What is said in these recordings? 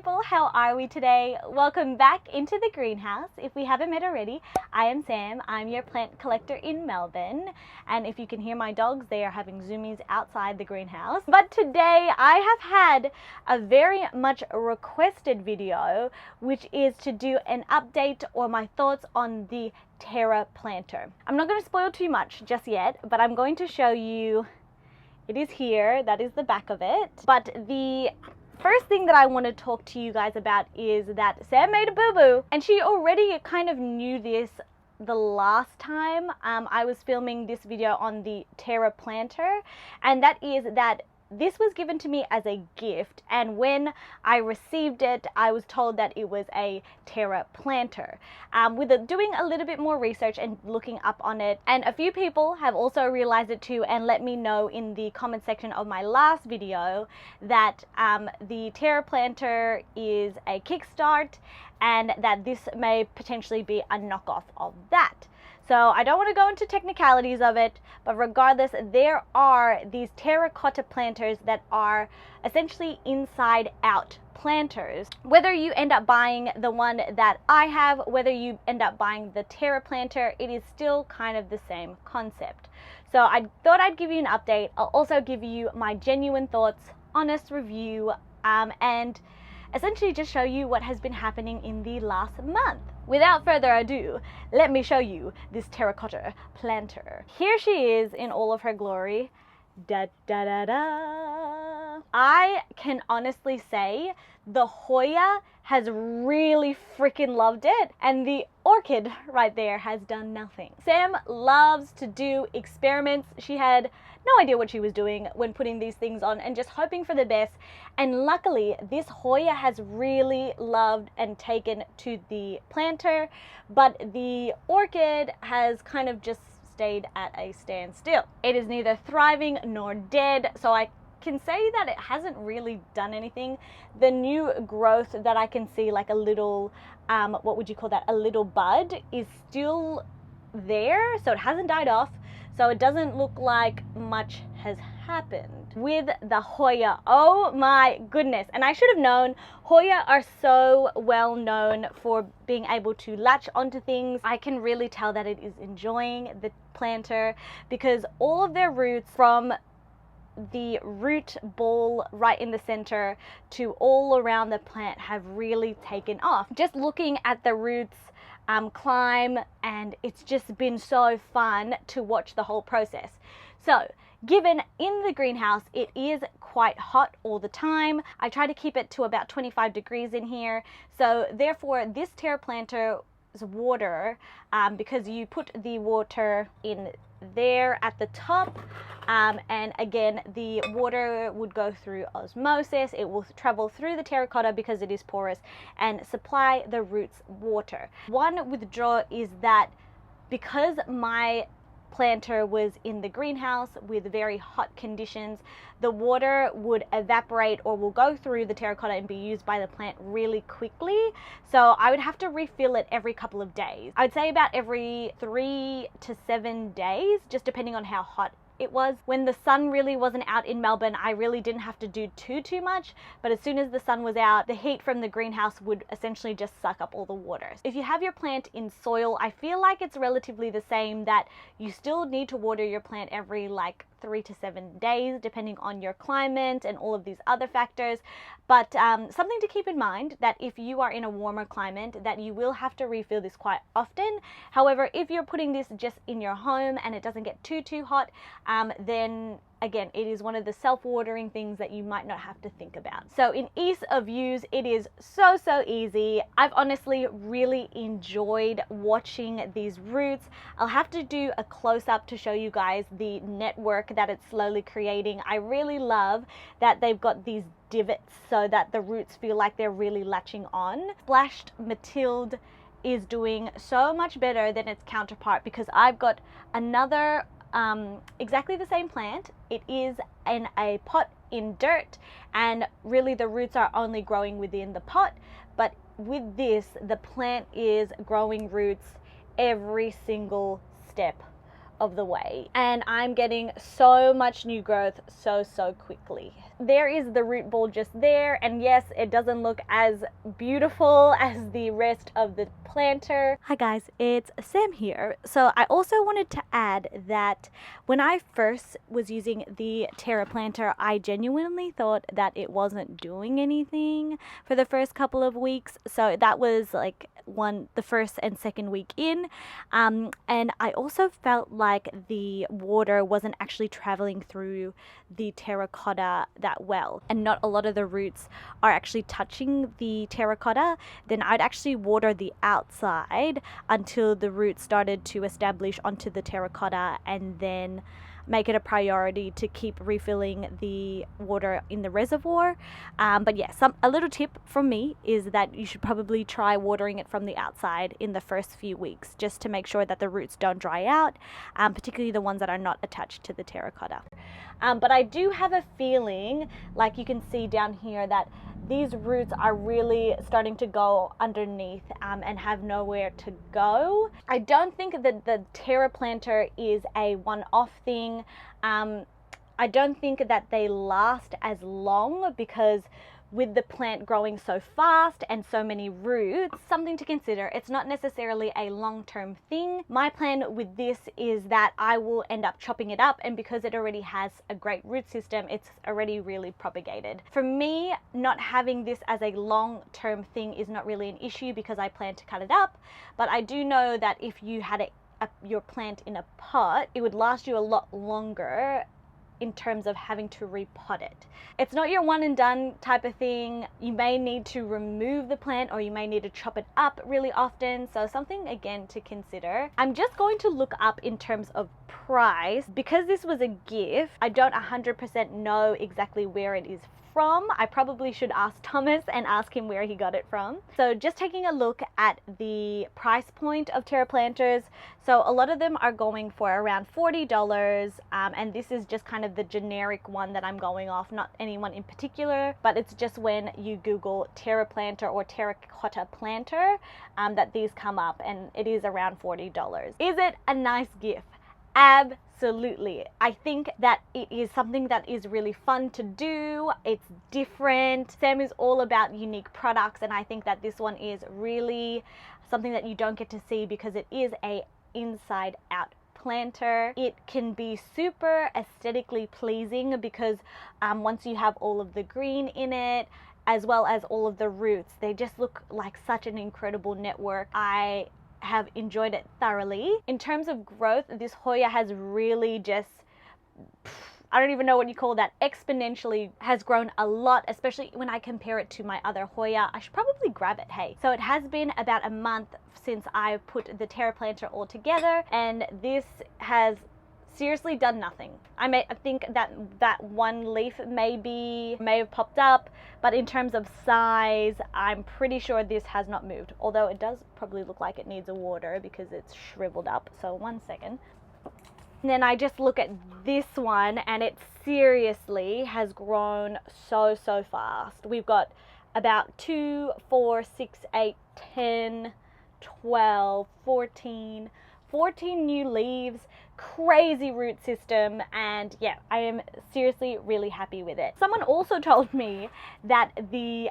people, how are we today? Welcome back into the greenhouse. If we haven't met already, I am Sam. I'm your plant collector in Melbourne, and if you can hear my dogs, they are having zoomies outside the greenhouse. But today I have had a very much requested video, which is to do an update or my thoughts on the Terra planter. I'm not going to spoil too much just yet, but I'm going to show you. It is here, that is the back of it. But the first thing that I want to talk to you guys about is that Sam made a boo-boo, and she already kind of knew this the last time I was filming this video on the Terra planter, and that is that this was given to me as a gift, and when I received it, I was told that it was a Terra planter. Doing a little bit more research and looking up on it, and a few people have also realized it too and let me know in the comment section of my last video that the Terra planter is a kickstart and that this may potentially be a knockoff of that. So I don't want to go into technicalities of it, but regardless, there are these terracotta planters that are essentially inside out planters. Whether you end up buying the one that I have, whether you end up buying the Terra planter, it is still kind of the same concept. So I thought I'd give you an update. I'll also give you my genuine thoughts, honest review, and essentially just show you what has been happening in the last month. Without further ado, let me show you this terracotta planter. Here she is in all of her glory. Da da da da. I can honestly say the Hoya has really freaking loved it, and the orchid right there has done nothing. Sam loves to do experiments. She had no idea what she was doing when putting these things on and just hoping for the best, and luckily this Hoya has really loved and taken to the planter, but the orchid has kind of just stayed at a standstill. It is neither thriving nor dead, so I can say that it hasn't really done anything. The new growth that I can see, like a little what would you call that, a little bud, is still there, so it hasn't died off, so it doesn't look like much has happened with the Hoya. Oh my goodness. And I should have known, Hoya are so well known for being able to latch onto things. I can really tell that it is enjoying the planter because all of their roots, from the root ball right in the center to all around the plant, have really taken off. Just looking at the roots climb, and it's just been so fun to watch the whole process. So given in the greenhouse it is quite hot all the time, I try to keep it to about 25 degrees in here, so therefore this Terra planter's water, because you put the water in there at the top, and again the water would go through osmosis, it will travel through the terracotta because it is porous and supply the roots water. One withdrawal is that because my planter was in the greenhouse with very hot conditions, the water would evaporate or will go through the terracotta and be used by the plant really quickly, so I would have to refill it every couple of days. I would say about every 3 to 7 days, just depending on how hot it was. When the sun really wasn't out in Melbourne, I really didn't have to do too much, but as soon as the sun was out, the heat from the greenhouse would essentially just suck up all the water. If you have your plant in soil, I feel like it's relatively the same, that you still need to water your plant every like 3 to 7 days, depending on your climate and all of these other factors. But something to keep in mind, that if you are in a warmer climate, that you will have to refill this quite often. However, if you're putting this just in your home and it doesn't get too hot, then again, it is one of the self-watering things that you might not have to think about. So in ease of use, it is so easy. I've honestly really enjoyed watching these roots. I'll have to do a close-up to show you guys the network that it's slowly creating. I really love that they've got these divots so that the roots feel like they're really latching on. Splashed Matilde is doing so much better than its counterpart because I've got another exactly the same plant. It is in a pot in dirt, and really the roots are only growing within the pot, but with this the plant is growing roots every single step of the way, and I'm getting so much new growth so quickly. There is the root ball just there, and yes, it doesn't look as beautiful as the rest of the planter. Hi guys, it's Sam here. So I also wanted to add that when I first was using the Terra planter, I genuinely thought that it wasn't doing anything for the first couple of weeks. So that was like the first and second week in, and I also felt like the water wasn't actually traveling through the terracotta that well, and not a lot of the roots are actually touching the terracotta. Then I'd actually water the outside until the roots started to establish onto the terracotta, and then make it a priority to keep refilling the water in the reservoir. But yeah, a little tip from me is that you should probably try watering it from the outside in the first few weeks, just to make sure that the roots don't dry out, particularly the ones that are not attached to the terracotta. But I do have a feeling, like you can see down here, that these roots are really starting to go underneath and have nowhere to go. I don't think that the Terra planter is a one-off thing. I don't think that they last as long, because with the plant growing so fast and so many roots, something to consider. It's not necessarily a long-term thing. My plan with this is that I will end up chopping it up, and because it already has a great root system, it's already really propagated. For me, not having this as a long-term thing is not really an issue, because I plan to cut it up. But I do know that if you had your plant in a pot, it would last you a lot longer in terms of having to repot it. It's not your one and done type of thing. You may need to remove the plant, or you may need to chop it up really often. So something again to consider. I'm just going to look up in terms of price, because this was a gift. I don't 100% know exactly where it is from. I probably should ask Thomas and ask him where he got it from. So just taking a look at the price point of Terra planters. So a lot of them are going for around $40, and this is just kind of the generic one that I'm going off, not anyone in particular, but it's just when you Google Terra planter or terracotta planter that these come up, and it is around $40. Is it a nice gift? Absolutely. I think that it is something that is really fun to do. It's different. Sam is all about unique products, and I think that this one is really something that you don't get to see, because it is a inside out planter. It can be super aesthetically pleasing, because once you have all of the green in it, as well as all of the roots, they just look like such an incredible network. I have enjoyed it thoroughly. In terms of growth, this Hoya has really just, I don't even know what you call that, exponentially has grown a lot, especially when I compare it to my other Hoya. I should probably grab it, hey. So it has been about a month since I put the Terra planter all together, and this has seriously done nothing. I think that one leaf may have popped up, but in terms of size, I'm pretty sure this has not moved, although it does probably look like it needs a water because it's shriveled up. So 1 second. And then I just look at this one, and it seriously has grown so fast. We've got about 2, 4, 6, 8, 10, 12, 14 new leaves, crazy root system, and yeah, I am seriously really happy with it. Someone also told me that the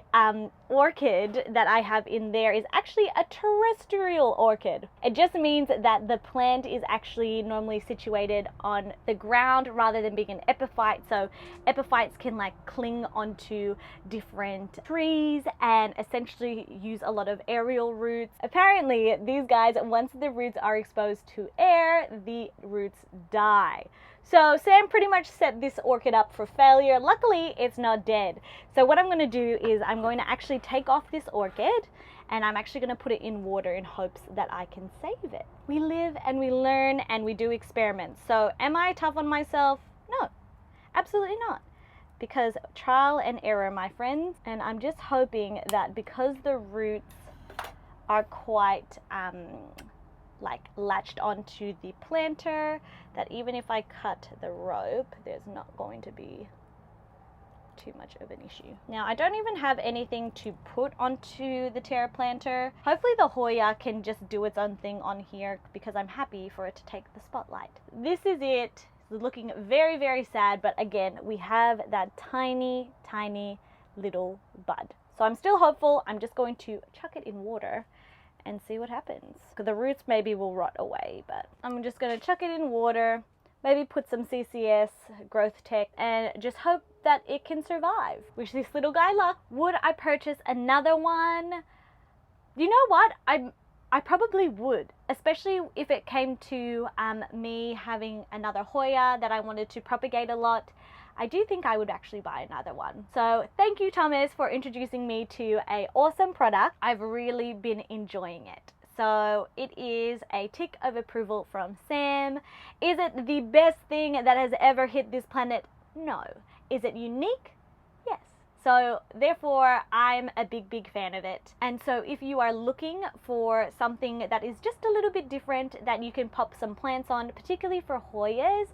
orchid that I have in there is actually a terrestrial orchid. It just means that the plant is actually normally situated on the ground rather than being an epiphyte. So epiphytes can like cling onto different trees and essentially use a lot of aerial roots. Apparently these guys, once the roots are exposed to air, the roots die. So Sam pretty much set this orchid up for failure. Luckily, it's not dead. So what I'm going to do is I'm going to actually take off this orchid, and I'm actually going to put it in water in hopes that I can save it. We live and we learn and we do experiments. So am I tough on myself? No, absolutely not. Because trial and error, my friends. And I'm just hoping that because the roots are quite like latched onto the planter, that even if I cut the rope, there's not going to be too much of an issue. Now, I don't even have anything to put onto the Terra planter. Hopefully the Hoya can just do its own thing on here because I'm happy for it to take the spotlight. This is it. It's looking very, very sad, but again, we have that tiny, tiny little bud. So I'm still hopeful. I'm just going to chuck it in water and see what happens. The roots maybe will rot away, but I'm just gonna chuck it in water, maybe put some CCS, Growth Tech, and just hope that it can survive. Wish this little guy luck. Would I purchase another one? You know what? I probably would, especially if it came to me having another Hoya that I wanted to propagate a lot. I do think I would actually buy another one. So thank you, Thomas, for introducing me to an awesome product. I've really been enjoying it. So it is a tick of approval from Sam. Is it the best thing that has ever hit this planet? No. Is it unique? Yes. So therefore, I'm a big, big fan of it. And so if you are looking for something that is just a little bit different that you can pop some plants on, particularly for Hoyas,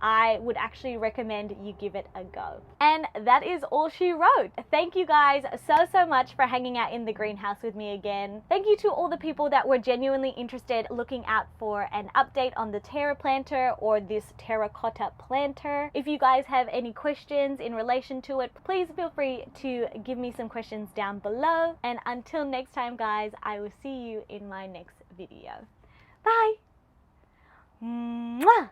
I would actually recommend you give it a go. And that is all she wrote. Thank you guys so much for hanging out in the greenhouse with me again. Thank you to all the people that were genuinely interested looking out for an update on the Terra planter or this terracotta planter. If you guys have any questions in relation to it, please feel free to give me some questions down below. And until next time, guys, I will see you in my next video. Bye! Mwah!